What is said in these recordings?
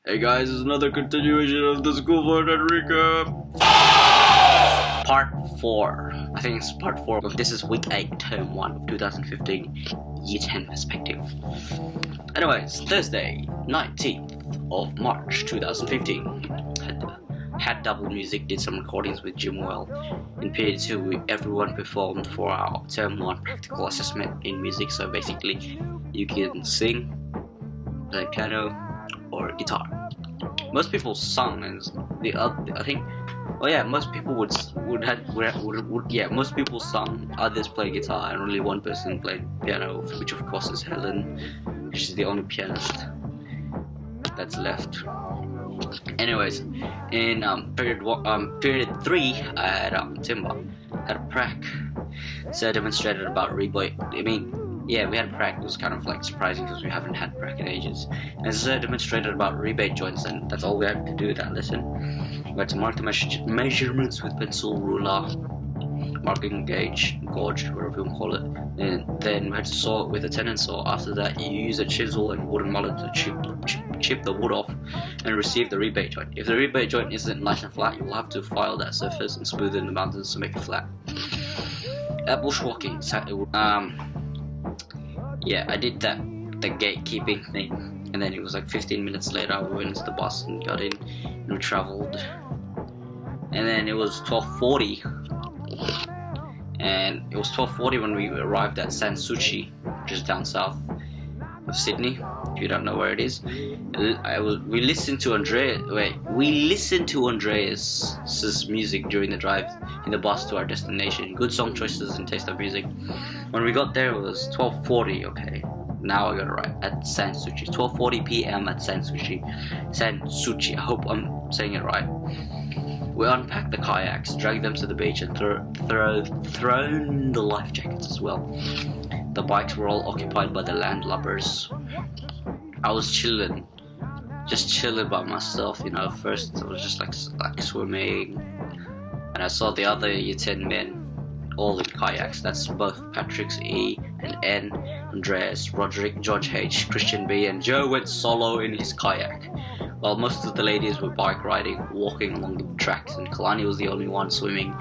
Hey guys, it's another continuation of the School Fortnight recap. Part 4. I think it's part 4. This is week 8, term 1 of 2015, year 10 perspective. Anyways, Thursday, 19th of March 2015. Had double music, did some recordings with Jim Well. In period 2, everyone performed for our term 1 practical assessment in music. So basically, you can sing, play piano, or guitar. Most people sung, and I think, most people most people sung. Others played guitar, and only one person played piano, which of course is Helen. She's the only pianist that's left. Anyways, in period 3, I had Timber had a prac, so I demonstrated about rebate. We had prac. It was kind of like surprising because we haven't had prac in ages. And so I demonstrated about rebate joints, and that's all we had to do that lesson. We had to mark the measurements with pencil, ruler, marking gauge, whatever you want to call it. And then we had to saw it with a tenon saw. After that, you use a chisel and wooden mallet to chip the wood off and receive the rebate joint. If the rebate joint isn't nice and flat, you'll have to file that surface and smoothen the mountains to make it flat. At bushwalking, I did the gatekeeping thing, and then it was like 15 minutes later we went into the bus and got in and we travelled, and then it was 12:40, and it was 12:40 when we arrived at Sanssouci, which is down south of Sydney. If you don't know where it is, we listened to Andreas's music during the drive in the bus to our destination. Good song choices and taste of music. When we got there, it was 12:40. Okay, now I got it right. At Sanssouci, 12:40 p.m. at Sanssouci. I hope I'm saying it right. We unpacked the kayaks, dragged them to the beach, and thrown the life jackets as well. The bikes were all occupied by the landlubbers. I was chilling by myself. First I was just like swimming, and I saw the other year 10 men all in kayaks. That's both Patrick's E and N, Andreas, Roderick, George H, Christian B, and Joe went solo in his kayak, while most of the ladies were bike riding, walking along the tracks, and Kalani was the only one swimming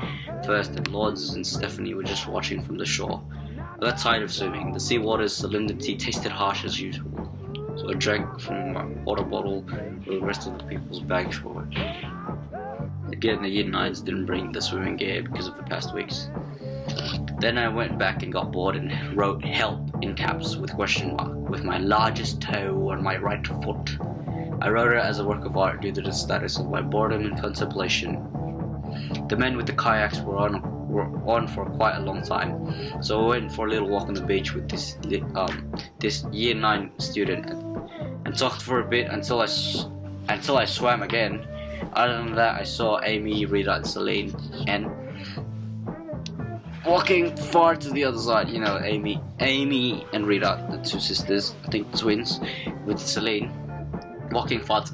first, and Lords and Stephanie were just watching from the shore. I got tired of swimming. The seawater's salinity tasted harsh as usual, so I drank from my water bottle with the rest of the people's bags for it. Again, the year 9s didn't bring the swimming gear because of the past weeks. Then I went back and got bored and wrote "help" in caps with question mark with my largest toe on my right foot. I wrote it as a work of art due to the status of my boredom and contemplation. The men with the kayaks were on for quite a long time, so I went for a little walk on the beach with this year 9 student and talked for a bit until I swam again. Other than that, I saw Amy, Rita, and Celine, and walking far to the other side. Amy and Rita, the two sisters, I think twins, with Celine, walking far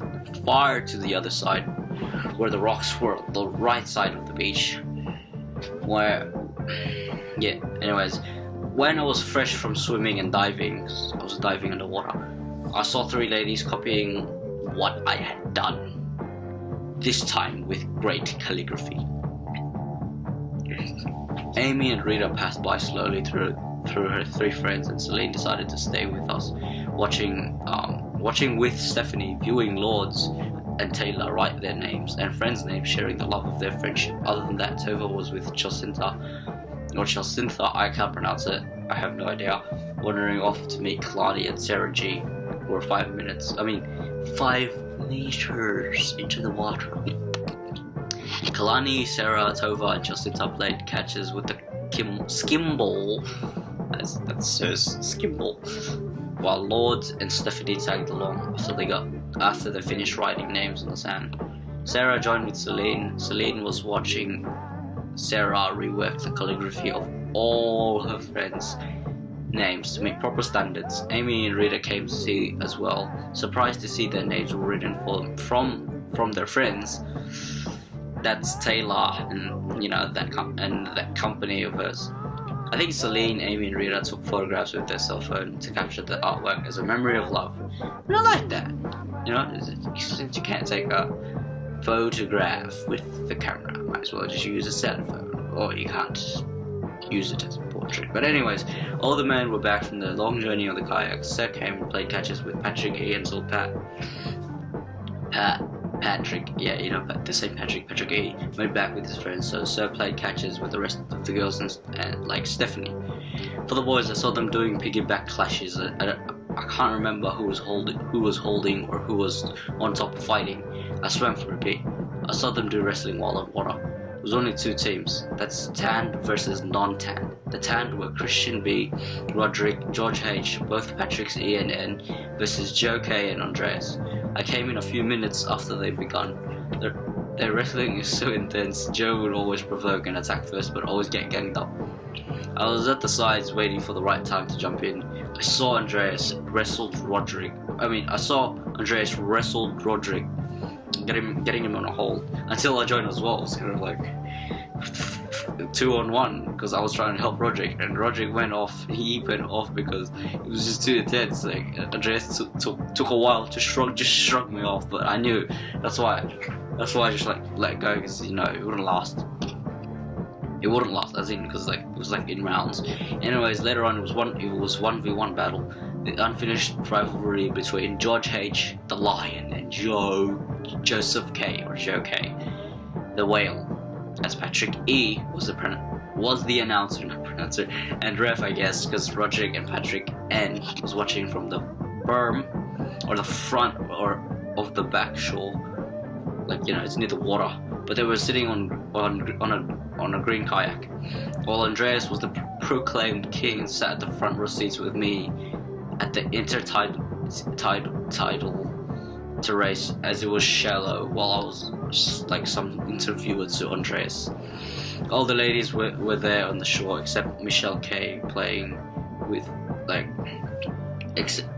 to the other side, where the rocks were on the right side of the beach. Anyways, when I was fresh from swimming and diving, I was diving underwater, I saw 3 ladies copying what I had done, this time with great calligraphy. Amy and Rita passed by slowly through her 3 friends, and Celine decided to stay with us, watching with Stephanie, viewing Lords and Taylor write their names and friends' names, sharing the love of their friendship. Other than that, Tova was with Jacintha, I can't pronounce it, I have no idea, wandering off to meet Kalani and Sarah G, who were 5 meters into the water. Kalani, Sarah, Tova, and Jacintha played catches with the skimble, that's skimble, while Lords and Stephanie tagged along after they finished writing names on the sand. Sarah joined with Celine. Celine was watching Sarah rework the calligraphy of all her friends' names to meet proper standards. Amy and Rita came to see as well, surprised to see their names were written from their friends. That's Taylor and that company of hers. I think Celine, Amy and Rita took photographs with their cell phone to capture the artwork as a memory of love. And I like that. You know, since you can't take a photograph with the camera, might as well just use a cell phone, or you can't use it as a portrait. But anyways, all the men were back from the long journey on the kayak. Sir came and played catches with Patrick E and saw Patrick, yeah, you know, the same Patrick E went back with his friends. So Sir played catches with the rest of the girls and like Stephanie. For the boys, I saw them doing piggyback clashes. I can't remember who was holding or who was on top fighting. I swam for a bit. I saw them do wrestling while on water. It was only two teams. That's tanned versus non-tanned. The tanned were Christian B, Roderick, George H, both Patricks E and N, versus Joe K and Andreas. I came in a few minutes after they'd begun. Their wrestling is so intense. Joe would always provoke and attack first, but always get ganged up. I was at the sides waiting for the right time to jump in. I saw Andreas wrestled Roderick, getting him on a hold until I joined as well. It was kind of like 2-on-1 because I was trying to help Roderick, and Roderick went off. He went off because it was just too intense. Like Andreas took a while to shrug me off, but I knew that's why I just like let go, because you know it wouldn't last. It wouldn't last, as in because like it was like in rounds. Anyways, later on it was 1v1 battle. The unfinished rivalry between George H, the Lion, and Joseph K, or Joe K, the Whale, as Patrick E was the announcer, not pronouncer, and ref, I guess, because Roderick and Patrick N was watching from the berm, or the front, or of the back shore, like, you know, it's near the water. But they were sitting on a green kayak, while Andreas was the proclaimed king and sat at the front row seats with me at the intertidal terrace, as it was shallow, while I was just like some interviewer to Andreas. All the ladies were there on the shore except Michelle K playing with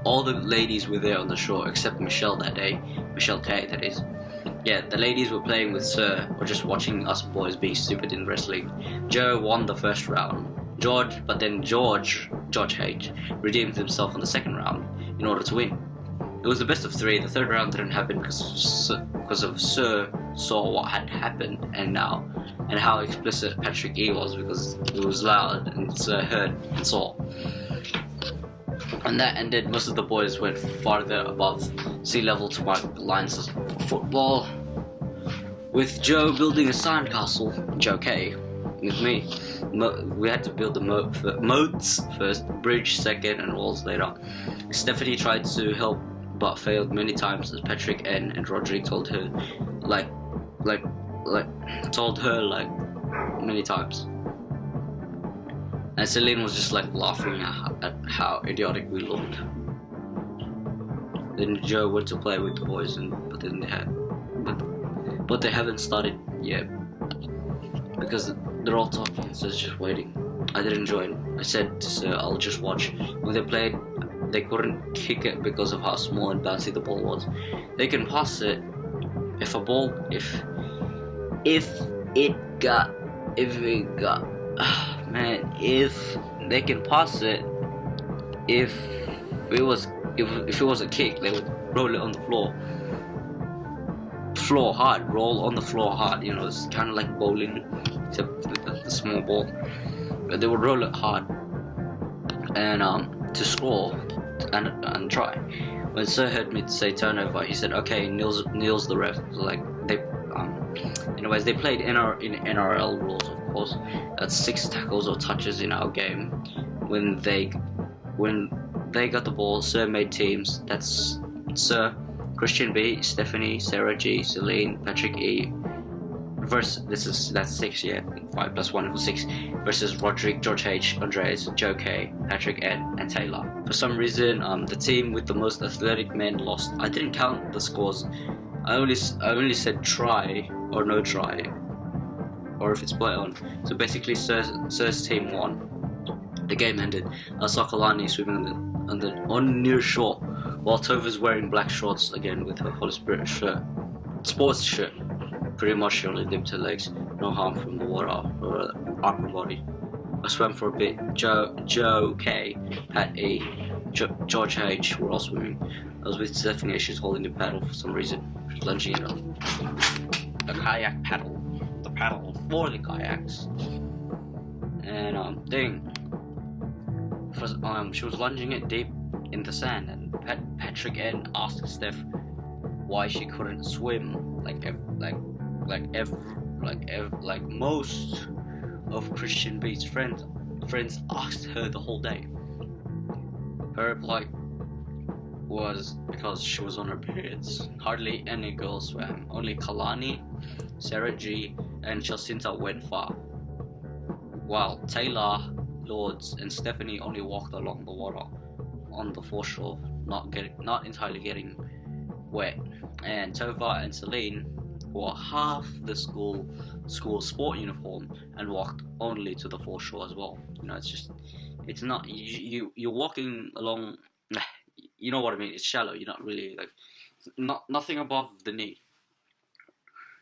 all the ladies were there on the shore except Michelle that day. Michelle K, that is. Yeah, the ladies were playing with Sir or just watching us boys being stupid in wrestling. Joe won the first round. But then George H redeemed himself in the second round in order to win. It was the best of three. The third round didn't happen because of Sir saw what had happened and how explicit Patrick E was, because it was loud and Sir heard and saw. And that ended. Most of the boys went farther above sea level to mark the lines of football, with Joe building a sandcastle, Joe K, with me. We had to build the moats first, bridge second, and walls later. Stephanie tried to help but failed many times, as Patrick N and Roderick told her many times. And Celine was just like laughing at how idiotic we looked. Then Joe went to play with the boys, but they haven't started yet because they're all talking, so it's just waiting. I didn't join. I said to Sir, I'll just watch. When they played, they couldn't kick it because of how small and bouncy the ball was. They can pass it if they can pass it. If it was a kick, they would roll it on the floor hard, roll on the floor hard. You know, it's kind of like bowling, except with the small ball. But they would roll it hard and to score and try. When Sir heard me say turnover, he said, "Okay, Neil's the ref." So like anyways, they played in NRL rules, of course. That's 6 tackles or touches in our game. When they got the ball, Sir made teams. That's Sir, Christian B, Stephanie, Sarah G, Celine, Patrick E. That's 6, yeah. 5 plus 1 equals 6. Versus Roderick, George H, Andreas, Joe K, Patrick N, and Taylor. For some reason, the team with the most athletic men lost. I didn't count the scores. I only said try or no try, or if it's play on. So basically, Sir's team won. The game ended. I saw Kalani swimming on near shore, while Tova's wearing black shorts again with her Holy Spirit sports shirt. Pretty much she only dipped her legs, no harm from the water or upper body. I swam for a bit. Joe K, Pat E, George H. were all swimming. I was with Stephanie. She's holding the paddle for some reason. She's lunging it up. The kayak paddle. The paddle for the kayaks. And she was lunging it deep in the sand, and Patrick N asked Steph why she couldn't swim like most of Christian B's friends asked her the whole day. Her reply was because she was on her periods. Hardly any girls swam. Only Kalani, Sarah G, and Jacinta went far, while Taylor, Lords, and Stephanie only walked along the water on the foreshore, not entirely getting wet. And Tova and Celine wore half the school sport uniform and walked only to the foreshore as well. You know, it's not you're walking along. You know what I mean? It's shallow. You're not really nothing above the knee.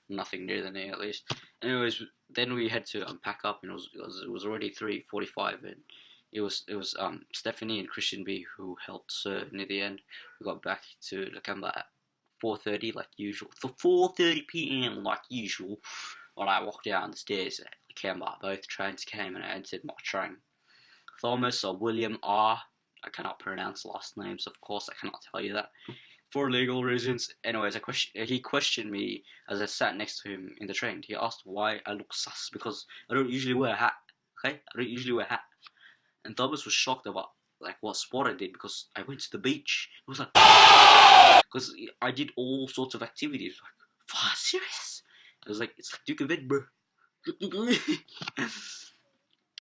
Nothing near the knee, at least. Anyways, then we had to pack up, and it was already 3:45, and it was Stephanie and Christian B who helped serve near the end. We got back to Lakamba at 4:30 like usual. For 4:30 p.m. like usual, when I walked down the stairs at Lakamba, both trains came and I entered my train. Thomas or William R. I cannot pronounce last names, of course. I cannot tell you that for legal reasons. Anyways, he questioned me as I sat next to him in the train. He asked why I look sus, because I don't usually wear a hat. Okay, I don't usually wear a hat. And Thomas was shocked about what sport I did, because I went to the beach. It was like, because I did all sorts of activities. Like, serious? I was like, it's like Duke of Edinburgh.